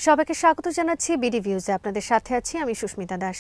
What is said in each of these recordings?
সবাইকে স্বাগত জানাচ্ছি বিডি ভিউজে। আপনাদের সাথে আছি আমি সুস্মিতা দাস।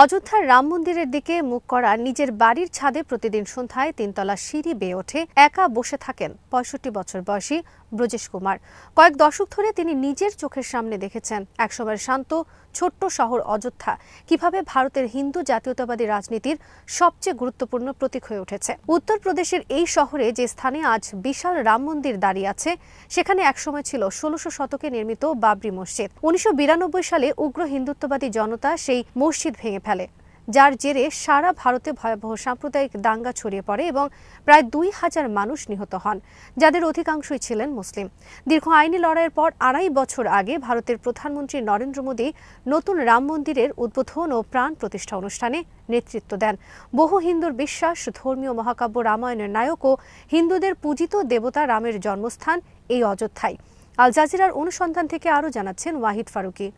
অযোধ্যার রাম মন্দিরের দিকে মুখ করা নিজের বাড়ির ছাদে প্রতিদিন সন্ধ্যায় 3তলা সিঁড়ি বেয়ে ওঠে একা বসে থাকেন 65 বছর বয়সী ব্রজেশ কুমার। কয়েক দশক ধরে তিনি নিজের চোখের সামনে দেখেছেন একসময় শান্ত ছোট্ট শহর অযোধ্যা কিভাবে ভারতের হিন্দু জাতীয়তাবাদী রাজনীতির সবচেয়ে গুরুত্বপূর্ণ প্রতীক হয়ে উঠেছে। উত্তরপ্রদেশের এই শহরে যে স্থানে আজ বিশাল রাম মন্দির দাঁড়িয়ে আছে সেখানে একসময় ছিল 1600 শতকে নির্মিত বাবরি মসজিদ। 1992 সালে উগ্র হিন্দুত্ববাদী জনতা সেই মসজিদ ভেঙে ফেলে, যার জেরে সারা ভারতে ভয়াবহ সাম্প্রদায়িক দাঙ্গা ছড়িয়ে পড়ে এবং প্রায় 2000 মানুষ নিহত হন, যাদের অধিকাংশই ছিলেন মুসলিম। দীর্ঘ আইনি লড়াইয়ের পর 2.5 বছর আগে ভারতের প্রধানমন্ত্রী নরেন্দ্র মোদী নতুন রাম মন্দিরের উদ্বোধন ও প্রাণ প্রতিষ্ঠা অনুষ্ঠানে নেতৃত্ব দেন। বহু হিন্দুর বিশ্বাস, ধর্মীয় মহাকাব্য রামায়ণের নায়ক ও হিন্দুদের পূজিত দেবতা রামের জন্মস্থান এই অযোধ্যায়। আল জাজিরার অনুসন্ধান থেকে আরও জানাচ্ছেন ওয়াহিদ ফারুকি।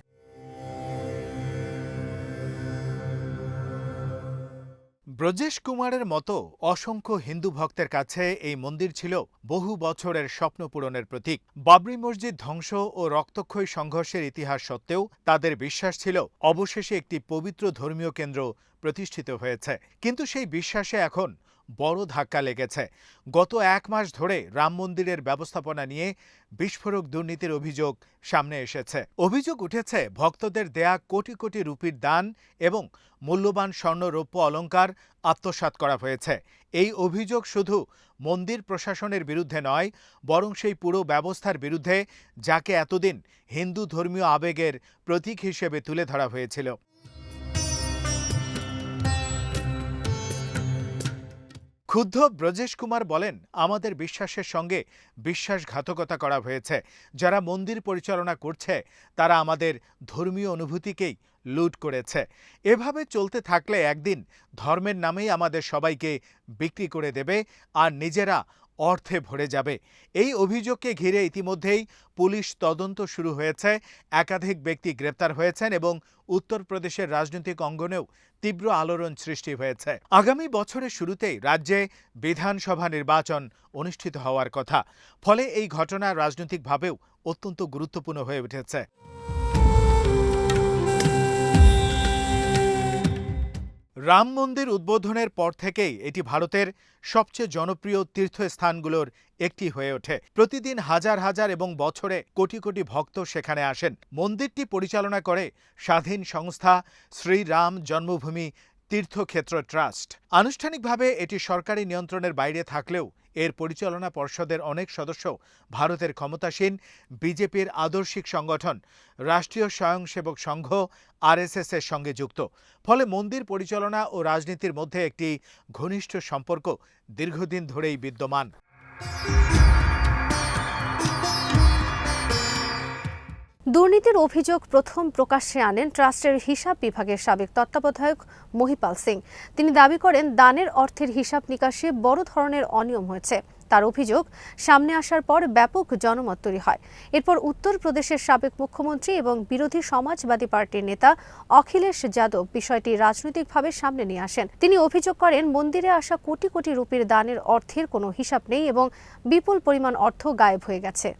ব্রজেশ কুমারের মতো অসংখ্য হিন্দু ভক্তের কাছে এই মন্দির ছিল বহু বছরের স্বপ্ন পূরণের প্রতীক। বাবরি মসজিদ ধ্বংস ও রক্তক্ষয়ী সংঘর্ষের ইতিহাস সত্ত্বেও তাদের বিশ্বাস ছিল অবশেষে একটি পবিত্র ধর্মীয় কেন্দ্র প্রতিষ্ঠিত হয়েছে। কিন্তু সেই বিশ্বাসে এখন বড় ধাক্কা লেগেছে। গত 1 মাস ধরে রাম মন্দিরের ব্যবস্থাপনা নিয়ে বিস্ফোরক দুর্নীতির অভিযোগ সামনে এসেছে। অভিযোগ উঠেছে ভক্তদের দেয়া কোটি কোটি রুপির দান এবং মূল্যবান স্বর্ণ রৌপ্য অলংকার আত্মসাৎ করা হয়েছে। এই অভিযোগ শুধু মন্দির প্রশাসনের বিরুদ্ধে নয়, বরং সেই পুরো ব্যবস্থার বিরুদ্ধে, যাকে এতদিন হিন্দু ধর্মীয় আবেগের প্রতীক হিসেবে তুলে ধরা হয়েছিল। ক্ষুব্ধ ব্রজেশ কুমার বলেন, আমাদের বিশ্বাসের সঙ্গে বিশ্বাসঘাতকতা করা হয়েছে। যারা মন্দির পরিচালনা করছে তারা আমাদের ধর্মীয় অনুভূতিকেই লুট করেছে। এভাবে চলতে থাকলে একদিন ধর্মের নামেই আমাদের সবাইকে বিক্রি করে দেবে আর নিজেরা অর্থে ভরে যাবে। এই অভিযোগকে ঘিরে ইতিমধ্যেই পুলিশ তদন্ত শুরু হয়েছে। একাধিক ব্যক্তি গ্রেপ্তার হয়েছেন এবং উত্তরপ্রদেশের রাজনৈতিক অঙ্গনেও তীব্র আলোড়ন সৃষ্টি হয়েছে। আগামী বছরের শুরুতেই রাজ্যে বিধানসভা নির্বাচন অনুষ্ঠিত হওয়ার কথা। ফলে এই ঘটনা রাজনৈতিকভাবেও অত্যন্ত গুরুত্বপূর্ণ হয়ে উঠেছে। রাম মন্দির উদ্বোধনের পর থেকেই এটি ভারতের সবচেয়ে জনপ্রিয় তীর্থস্থানগুলোর একটি হয়ে ওঠে। প্রতিদিন হাজার হাজার এবং বছরে কোটি কোটি ভক্ত সেখানে আসেন। মন্দিরটি পরিচালনা করে স্বাধীন সংস্থা শ্রীরাম জন্মভূমি তীর্থক্ষেত্র ট্রাস্ট। আনুষ্ঠানিকভাবে এটি সরকারি নিয়ন্ত্রণের বাইরে থাকলেও এর পরিচালনা পর্ষদের অনেক সদস্য ভারতের ক্ষমতাসীন বিজেপির আদর্শিক সংগঠন রাষ্ট্রীয় স্বয়ংসেবক সংঘ RSS এর সঙ্গে যুক্ত। ফলে মন্দির পরিচালনা ও রাজনীতির মধ্যে একটি ঘনিষ্ঠ সম্পর্ক দীর্ঘদিন ধরেই বিদ্যমান। দুর্নীতির অভিযোগ প্রথম প্রকাশ্যে আনেন ট্রাস্টের হিসাব বিভাগের সাবেক তত্ত্বাবধায়ক মহিপাল সিং। তিনি দাবি করেন দানের অর্থের হিসাব নিকাশে বড় ধরনের অনিয়ম হয়েছে। তার অভিযোগ সামনে আসার পর ব্যাপক জনমত তৈরি হয়। এরপর উত্তরপ্রদেশের সাবেক মুখ্যমন্ত্রী এবং বিরোধী সমাজবাদী পার্টির নেতা অখিলেশ যাদব বিষয়টি রাজনৈতিকভাবে সামনে নিয়ে আসেন। তিনি অভিযোগ করেন মন্দিরে আসা কোটি কোটি রুপির দানের অর্থের কোনো হিসাব নেই এবং বিপুল পরিমাণ অর্থ গায়েব হয়ে গেছে।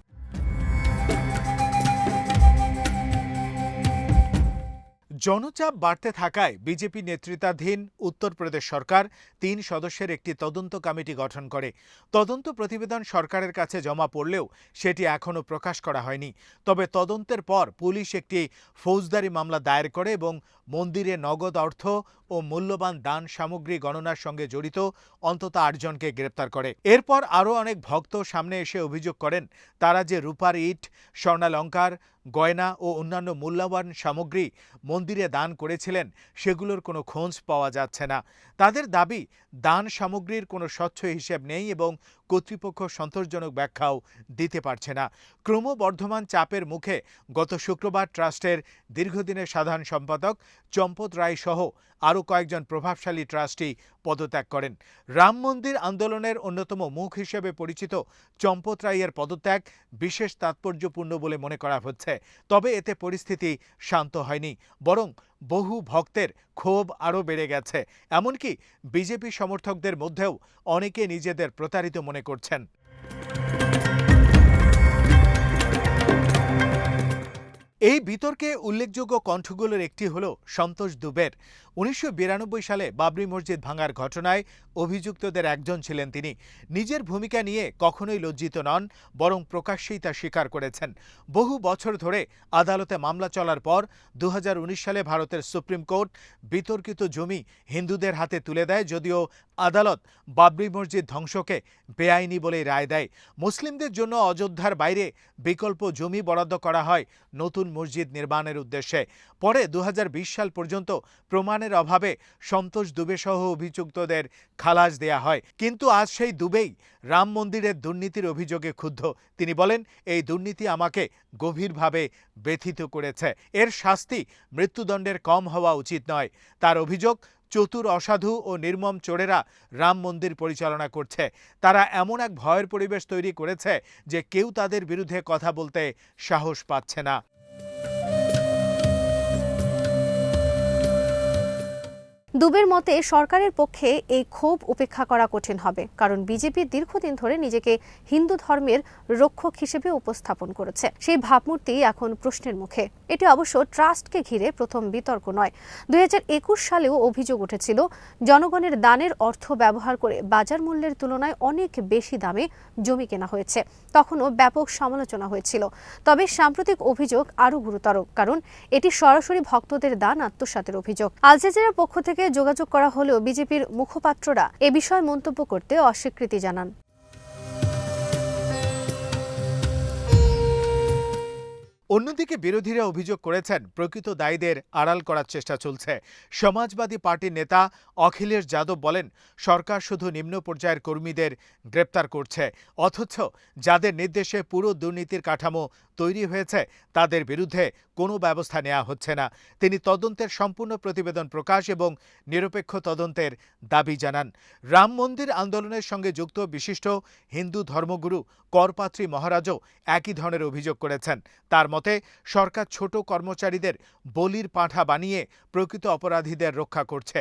জনচাপ বাড়তে থাকায় বিজেপি নেতৃত্বাধীন উত্তরপ্রদেশ সরকার 3 সদস্যের একটি তদন্ত কমিটি গঠন করে। তদন্ত প্রতিবেদন সরকারের কাছে জমা পড়লেও সেটি এখনও প্রকাশ করা হয়নি। তবে তদন্তের পর পুলিশ একটি ফৌজদারি মামলা দায়ের করে এবং মন্দিরে নগদ অর্থ ও মূল্যবান দান সামগ্রী গণনার সঙ্গে জড়িত অন্তত 8 জনকে গ্রেপ্তার করে। এরপর আরও অনেক ভক্ত সামনে এসে অভিযোগ করেন তারা যে রূপার ইট, স্বর্ণালংকার, গয়না ও অন্যান্য মূল্যবান সামগ্রী মন্দিরে দান করেছিলেন সেগুলোর কোনো খোঁজ পাওয়া যাচ্ছে না। তাদের দাবি দান সামগ্রীর কোনো স্বচ্ছ হিসেব নেই এবং কর্তৃপক্ষ সন্তোষজনক ব্যাখ্যাও দিতে পারছে না। ক্রমবর্ধমান চাপের মুখে গত শুক্রবার ট্রাস্টের দীর্ঘদিনের সাধারণ সম্পাদক চম্পত রায় সহ আরও কয়েকজন প্রভাবশালী ট্রাস্টি পদত্যাগ করেন। রাম মন্দির আন্দোলনের অন্যতম মুখ হিসেবে পরিচিত চম্পত রায়ের পদত্যাগ বিশেষ তাৎপর্যপূর্ণ বলে মনে করা হচ্ছে। তবে এতে পরিস্থিতি শান্ত হয়নি, বরং বহু ভক্তের ক্ষোভ আরও বেড়ে গেছে। এমনকি বিজেপি সমর্থকদের মধ্যেও অনেকে নিজেদের প্রতারিত মনে করছেন। এই বিতর্কে উল্লেখযোগ্য কণ্ঠগুলোর একটি হল সন্তোষ দুবের। ১৯৯২ সালে বাবরি মসজিদ ভাঙার ঘটনায় অভিযুক্তদের একজন ছিলেন তিনি। নিজের ভূমিকা নিয়ে কখনোই লজ্জিত নন, বরং প্রকাশ্যেই তা স্বীকার করেছেন। বহু বছর ধরে আদালতে মামলা চলার পর ২০১৯ সালে ভারতের সুপ্রিম কোর্ট বিতর্কিত জমি হিন্দুদের হাতে তুলে দেয়, যদিও আদালত বাবরি মসজিদ ধ্বংসকে বেআইনি বলেই রায় দেয়। মুসলিমদের জন্য অযোধ্যার বাইরে বিকল্প জমি বরাদ্দ করা হয় নতুন মসজিদ নির্মাণের উদ্দেশ্যে। পরে ২০২০ সাল পর্যন্ত প্রমাণের অভাবে সন্তোষ দুবে সহ অভিযুক্তদের খালাস দেয়া হয়। কিন্তু আজ সেই দুবেই রাম মন্দিরের দুর্নীতির অভিযোগে ক্ষুব্ধ। তিনি বলেন, এই দুর্নীতি আমাকে গভীরভাবে ব্যথিত করেছে। এর শাস্তি মৃত্যুদণ্ডের কম হওয়া উচিত নয়। তার অভিযোগ, চতুর অসাধু ও নির্মম চোরেরা রাম মন্দির পরিচালনা করছে। তারা এমন এক ভয়ের পরিবেশ তৈরি করেছে যে কেউ তাদের বিরুদ্ধে কথা বলতে সাহস পাচ্ছে না। দুবের মতে সরকারের পক্ষে এই ক্ষোভ উপেক্ষা করা কঠিন হবে, কারণ বিজেপি দীর্ঘদিন ধরে নিজেকে হিন্দু ধর্মের রক্ষক হিসেবে উপস্থাপন করেছে। সেই ভাবমূর্তি এখন প্রশ্নের মুখে। এটি অবশ্য ট্রাস্টকে ঘিরে প্রথম বিতর্ক নয়। ২০২১ সালেও অভিযোগ উঠেছিল, জনগণের দানের অর্থ ব্যবহার করে বাজার মূল্যের তুলনায় অনেক বেশি দামে জমি কেনা হয়েছে। তখনও ব্যাপক সমালোচনা হয়েছিল। তবে সাম্প্রতিক অভিযোগ আরও গুরুতর, কারণ এটি সরাসরি ভক্তদের দান আত্মসাতের অভিযোগ। আল জাজিরার পক্ষ থেকে যোগাযোগ করা হলেও বিজেপির মুখপাত্ররা এ বিষয়ে মন্তব্য করতে অস্বীকৃতি জানান। অন্যদিকে বিরোধীরা অভিযোগ করেছেন, প্রকৃত দায়ীদের আড়াল করার চেষ্টা চলছে। সমাজবাদী পার্টির নেতা অখিলেশ যাদব বলেন, সরকার শুধু নিম্ন পর্যায়ের কর্মীদের গ্রেপ্তার করছে, অথচ যাদের নির্দেশে পুরো দুর্নীতির কাঠামো তৈরি হয়েছে তাদের বিরুদ্ধে কোনো ব্যবস্থা নেওয়া হচ্ছে না। তিনি তদন্তের সম্পূর্ণ প্রতিবেদন প্রকাশ এবং নিরপেক্ষ তদন্তের দাবি জানান। রাম মন্দির আন্দোলনের সঙ্গে যুক্ত বিশিষ্ট হিন্দু ধর্মগুরু করপাত্রী মহারাজও একই ধরনের অভিযোগ করেছেন। তার মতে, সরকার ছোট কর্মচারীদের বলির পাঁঠা বানিয়ে প্রকৃত অপরাধীদের রক্ষা করছে।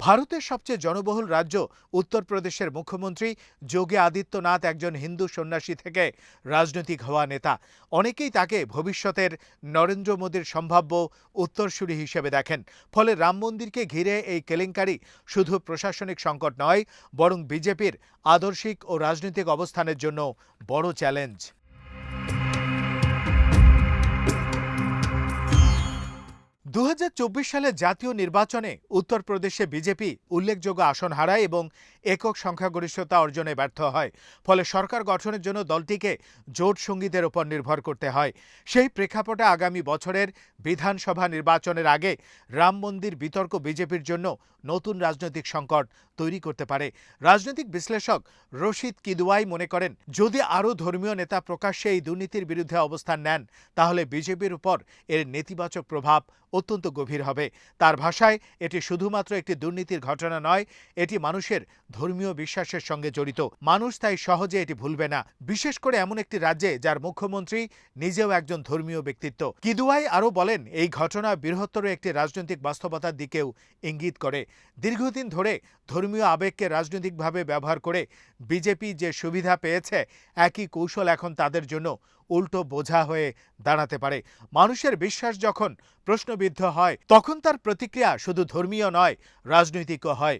ভারতের সবচেয়ে জনবহুল রাজ্য উত্তরপ্রদেশের মুখ্যমন্ত্রী যোগী আদিত্যনাথ একজন হিন্দু সন্ন্যাসী থেকে রাজনৈতিক হওয়া নেতা। অনেকেই তাকে ভবিষ্যতের নরেন্দ্র মোদীর সম্ভাব্য উত্তরসূরি হিসেবে দেখেন। ফলে রাম মন্দিরকে ঘিরে এই কেলেঙ্কারি শুধু প্রশাসনিক সংকট নয়, বরং বিজেপির আদর্শিক ও রাজনৈতিক অবস্থানের জন্য বড় চ্যালেঞ্জ। ২০২৪ সালে জাতীয় নির্বাচনে উত্তরপ্রদেশে বিজেপি উল্লেখযোগ্য আসন হারায় এবং একক সংখ্যাগরিষ্ঠতা অর্জনে ব্যর্থ হয়। ফলে সরকার গঠনের জন্য দলটিকে জোট সঙ্গীদের ওপর নির্ভর করতে হয়। সেই প্রেক্ষাপটে আগামী বছরের বিধানসভা নির্বাচনের আগে রাম মন্দির বিতর্ক বিজেপির জন্য নতুন রাজনৈতিক সংকট তৈরি করতে পারে। রাজনৈতিক বিশ্লেষক রশিদ কিদওয়াই মনে করেন, যদি আরও ধর্মীয় নেতা প্রকাশ্যে এই দুর্নীতির বিরুদ্ধে অবস্থান নেন, তাহলে বিজেপির উপর এর নেতিবাচক প্রভাব অত্যন্ত গভীর হবে। তার ভাষায়, এটি শুধুমাত্র একটি দুর্নীতির ঘটনা নয়, এটি মানুষের ধর্মীয় বিশ্বাসের সঙ্গে জড়িত। মানুষ তাই সহজে এটি ভুলবে না, বিশেষ করে এমন একটি রাজ্যে যার মুখ্যমন্ত্রী নিজেও একজন ধর্মীয় ব্যক্তিত্ব। কিদওয়াই আরও বলেন, এই ঘটনা বৃহত্তর একটি রাজনৈতিক বাস্তবতার দিকেও ইঙ্গিত করে। দীর্ঘদিন ধরে ধর্মীয় আবেগকে রাজনৈতিকভাবে ব্যবহার করে বিজেপি যে সুবিধা পেয়েছে, একই কৌশল এখন তাদের জন্য উল্টো বোঝা হয়ে দাঁড়াতে পারে। মানুষের বিশ্বাস যখন প্রশ্নবিদ্ধ হয়, তখন তার প্রতিক্রিয়া শুধু ধর্মীয় নয়, রাজনৈতিকও হয়।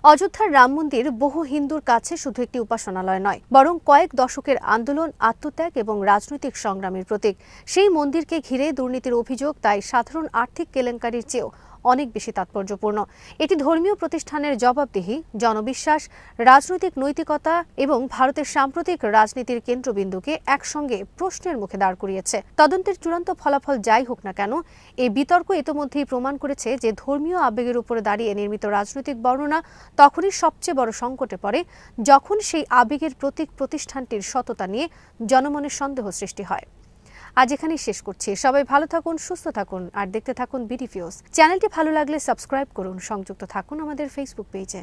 অযোধ্যার রাম মন্দির বহু হিন্দুর কাছে শুধু একটি উপাসনালয় নয়, বরং কয়েক দশকের আন্দোলন, আত্মত্যাগ এবং রাজনৈতিক সংগ্রামের প্রতীক। সেই মন্দিরকে ঘিরে দুর্নীতির অভিযোগ তাই সাধারণ আর্থিক কেলেঙ্কারির চেয়েও অনেক বেশি তাৎপর্যপূর্ণ। এটি ধর্মীয় প্রতিষ্ঠানের জবাবদিহি, জনবিশ্বাস, রাজনৈতিক নৈতিকতা এবং ভারতের সাম্প্রতিক রাজনীতির কেন্দ্রবিন্দুকে একসঙ্গে প্রশ্নের মুখে দাঁড় করিয়েছে। তদন্তের চূড়ান্ত ফলাফল যাই হোক না কেন, এই বিতর্ক ইতোমধ্যেই প্রমাণ করেছে যে ধর্মীয় আবেগের উপরে দাঁড়িয়ে নির্মিত রাজনৈতিক বর্ণনা তখনই সবচেয়ে বড় সংকটে পড়ে, যখন সেই আবেগের প্রতীক প্রতিষ্ঠানটির সততা নিয়ে জনমনের সন্দেহ সৃষ্টি হয়। আজ এখানেই শেষ করছি। সবাই ভালো থাকুন, সুস্থ থাকুন আর দেখতে থাকুন বিডি ভিউজ। চ্যানেলটি ভালো লাগলে সাবস্ক্রাইব করুন, সংযুক্ত থাকুন আমাদের ফেসবুক পেজে।